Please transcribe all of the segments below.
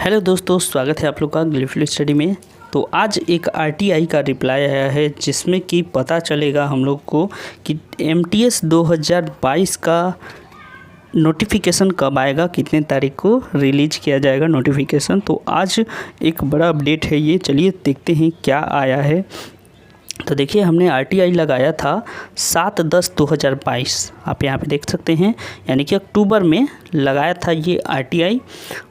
Hello दोस्तों, स्वागत है आप लोग का ग्लिफिल स्टडी में। तो आज एक आरटीआई का रिप्लाई आया है जिसमें कि पता चलेगा हम लोग को कि एमटीएस 2022 का नोटिफिकेशन कब आएगा, कितने तारीख को रिलीज किया जाएगा नोटिफिकेशन। तो आज एक बड़ा अपडेट है ये, चलिए देखते हैं क्या आया है। तो देखिए, हमने आरटीआई लगाया था 7/10/2022, आप यहाँ पे देख सकते हैं, यानी कि अक्टूबर में लगाया था ये आरटीआई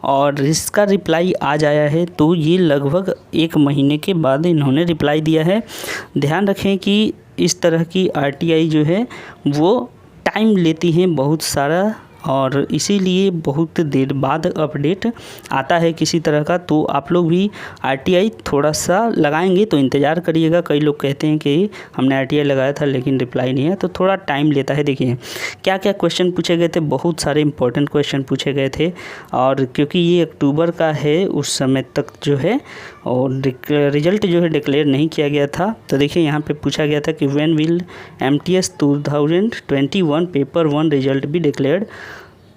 और इसका रिप्लाई आज आया है। तो ये लगभग 1 महीने के बाद इन्होंने रिप्लाई दिया है। ध्यान रखें कि इस तरह की आरटीआई जो है वो टाइम लेती हैं बहुत सारा, और इसीलिए बहुत देर बाद अपडेट आता है किसी तरह का। तो आप लोग भी आरटीआई थोड़ा सा लगाएंगे तो इंतज़ार करिएगा। कई लोग कहते हैं कि हमने आरटीआई लगाया था लेकिन रिप्लाई नहीं है, तो थोड़ा टाइम लेता है। देखिए क्या क्या क्वेश्चन पूछे गए थे, बहुत सारे इंपॉर्टेंट क्वेश्चन पूछे गए थे। और क्योंकि ये अक्टूबर का है, उस समय तक जो है और रिजल्ट जो है डिक्लेयर नहीं किया गया था। तो देखिए यहाँ पे पूछा गया था कि when will MTS 2021 paper 1 result भी डिक्लेयर्ड।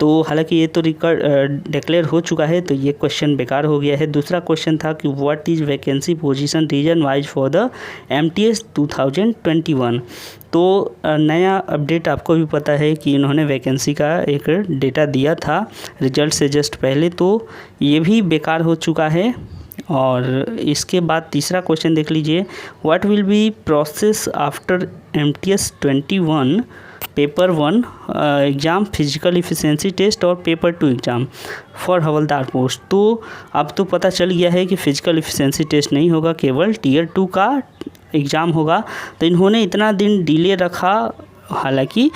तो हालांकि ये तो डिक्लेयर हो चुका है, तो ये क्वेश्चन बेकार हो गया है। दूसरा क्वेश्चन था कि what is vacancy position region wise for the MTS 2021। तो नया अपडेट आपको भी पता है कि इन्होंने वैकेंसी का एक डेटा दिया था रिजल्ट से जस्ट पहले, तो ये भी बेकार हो चुका है। और इसके बाद तीसरा क्वेश्चन देख लीजिए, what will be process after MTS 21 paper 1 exam physical efficiency test और paper 2 exam for havildar post. तो अब तो पता चल गया है कि फिजिकल इफिशिएंसी टेस्ट नहीं होगा, केवल टियर 2 का एग्ज़ाम होगा। तो इन्होंने इतना दिन डिले रखा, हालांकि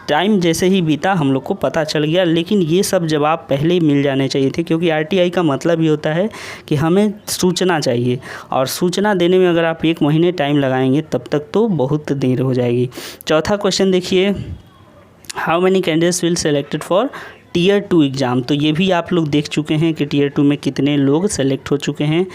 टाइम जैसे ही बीता हम लोग को पता चल गया, लेकिन ये सब जवाब पहले ही मिल जाने चाहिए थे, क्योंकि आरटीआई का मतलब ही होता है कि हमें सूचना चाहिए, और सूचना देने में अगर आप 1 महीने टाइम लगाएंगे तब तक तो बहुत देर हो जाएगी। चौथा क्वेश्चन देखिए, how many candidates will selected for tier 2 exam. तो ये भी आप लोग देख चुके हैं कि टियर 2 में कितने लोग सेलेक्ट हो चुके हैं।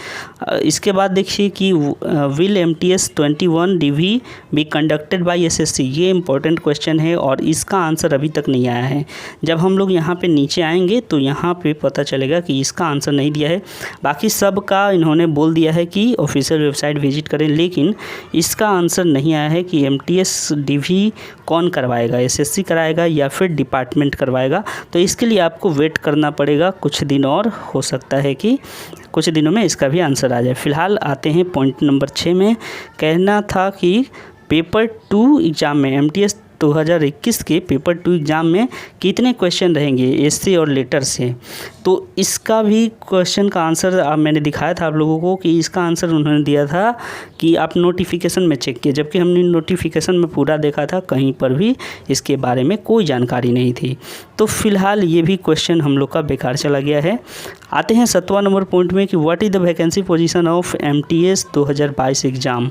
इसके बाद देखिए कि will MTS 21 DV be conducted by SSC. ये इंपॉर्टेंट क्वेश्चन है और इसका आंसर अभी तक नहीं आया है। जब हम लोग यहाँ पे नीचे आएंगे तो यहाँ पे पता चलेगा कि इसका आंसर नहीं दिया है। बाकी सब का इन्होंने बोल दिया है कि ऑफिशियल वेबसाइट विजिट करें, लेकिन इसका आंसर नहीं आया है कि एमटीएस डीवी कौन करवाएगा, एसएससी कराएगा या फिर डिपार्टमेंट करवाएगा। तो इसके लिए आपको वेट करना पड़ेगा कुछ दिन, और हो सकता है कि कुछ दिनों में इसका भी आंसर आ जाए। फिलहाल आते हैं पॉइंट नंबर 6 में। कहना था कि पेपर 2 एग्ज़ाम में एमटीएस 2021 के पेपर 2 एग्ज़ाम में कितने क्वेश्चन रहेंगे एससे और लेटर से। तो इसका भी क्वेश्चन का आंसर मैंने दिखाया था आप लोगों को कि इसका आंसर उन्होंने दिया था कि आप नोटिफिकेशन में चेक किए, जबकि हमने नोटिफिकेशन में पूरा देखा था, कहीं पर भी इसके बारे में कोई जानकारी नहीं थी। तो फिलहाल ये भी क्वेश्चन हम लोग का बेकार चला गया है। आते हैं 7वां नंबर पॉइंट में कि what is the vacancy position of MTS 2022 exam.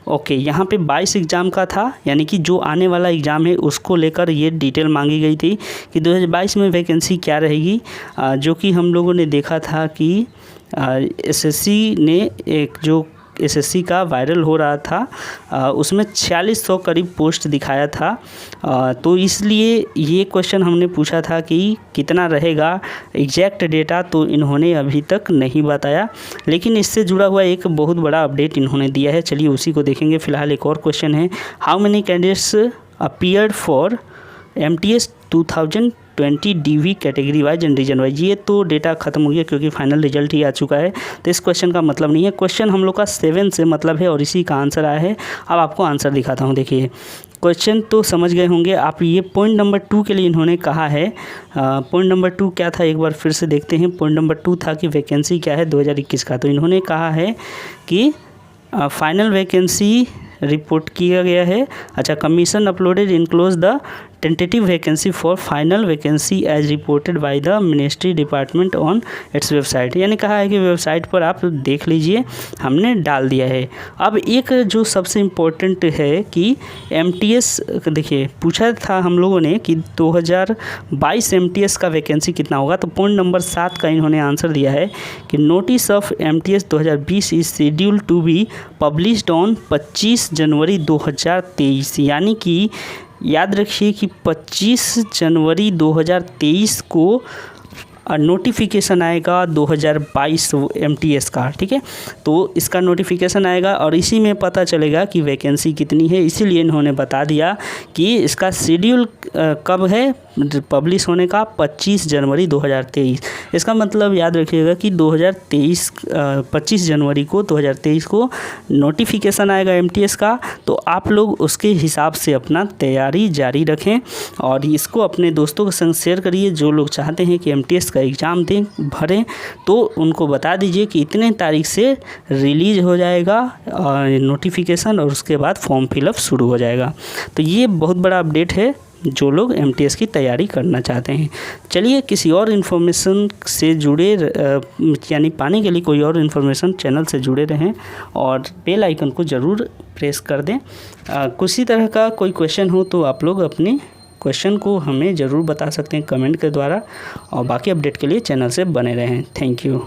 Okay, यहाँ पे 22 एग्ज़ाम का था, यानी कि जो आने वाला एग्ज़ाम है उसको लेकर ये डिटेल मांगी गई थी कि 2022 में वैकेंसी क्या रहेगी। जो कि हम लोगों ने देखा था कि एसएससी ने एक जो एसएससी का वायरल हो रहा था उसमें 4600 करीब पोस्ट दिखाया था। तो इसलिए ये क्वेश्चन हमने पूछा था कि कितना रहेगा एग्जैक्ट डेटा, तो इन्होंने अभी तक नहीं बताया, लेकिन इससे जुड़ा हुआ एक बहुत बड़ा अपडेट इन्होंने दिया है। चलिए उसी को देखेंगे। फिलहाल एक और क्वेश्चन है, how many candidates appeared for MTS 2020 DV category wise and region wise. ये तो डेटा खत्म हो गया क्योंकि फाइनल रिजल्ट ही आ चुका है, तो इस क्वेश्चन का मतलब नहीं है। क्वेश्चन हम लोग का 7 से मतलब है और इसी का आंसर आया है। अब आपको आंसर दिखाता हूँ। देखिए क्वेश्चन तो समझ गए होंगे आप। ये पॉइंट नंबर 2 के लिए इन्होंने कहा है। पॉइंट नंबर 2 क्या था, एक बार फिर से देखते हैं। पॉइंट नंबर 2 था कि वैकेंसी क्या है 2021 का। तो इन्होंने कहा है कि फाइनल वैकेंसी रिपोर्ट किया गया है। अच्छा, commission uploaded enclose the tentative vacancy for final vacancy as reported by the ministry department on its website. यानी कहा है कि वेबसाइट पर आप देख लीजिए, हमने डाल दिया है। अब एक जो सबसे इम्पोर्टेंट है कि एमटीएस, देखिए पूछा था हम लोगों ने कि 2022 एमटीएस का वैकेंसी कितना होगा। तो पॉइंट नंबर 7 का इन्होंने आंसर दिया है कि notice of MTS 2020 is schedule to be published on 25 January 2023। यानी कि याद रखिए कि 25 जनवरी 2023 को नोटिफिकेशन आएगा 2022 MTS का, ठीक है। तो इसका नोटिफिकेशन आएगा और इसी में पता चलेगा कि वैकेंसी कितनी है। इसीलिए इन्होंने बता दिया कि इसका शेड्यूल कब है पब्लिश होने का, 25 जनवरी 2023। इसका मतलब याद रखिएगा कि 25 जनवरी को 2023 को नोटिफिकेशन आएगा MTS का। तो आप लोग उसके हिसाब से अपना तैयारी जारी रखें और इसको अपने दोस्तों के संग शेयर करिए। जो लोग चाहते हैं कि MTS का एग्ज़ाम दें, भरें, तो उनको बता दीजिए कि इतने तारीख से रिलीज़ हो जाएगा नोटिफिकेशन और उसके बाद फॉर्म फिलअप शुरू हो जाएगा। तो ये बहुत बड़ा अपडेट है जो लोग MTS की तैयारी करना चाहते हैं। चलिए किसी और इन्फॉर्मेशन से जुड़े यानी पाने के लिए कोई और इन्फॉर्मेशन चैनल से जुड़े रहें और बेल आइकन को ज़रूर प्रेस कर दें। किसी तरह का कोई क्वेश्चन हो तो आप लोग अपने क्वेश्चन को हमें ज़रूर बता सकते हैं कमेंट के द्वारा। और बाकी अपडेट के लिए चैनल से बने रहें। Thank you.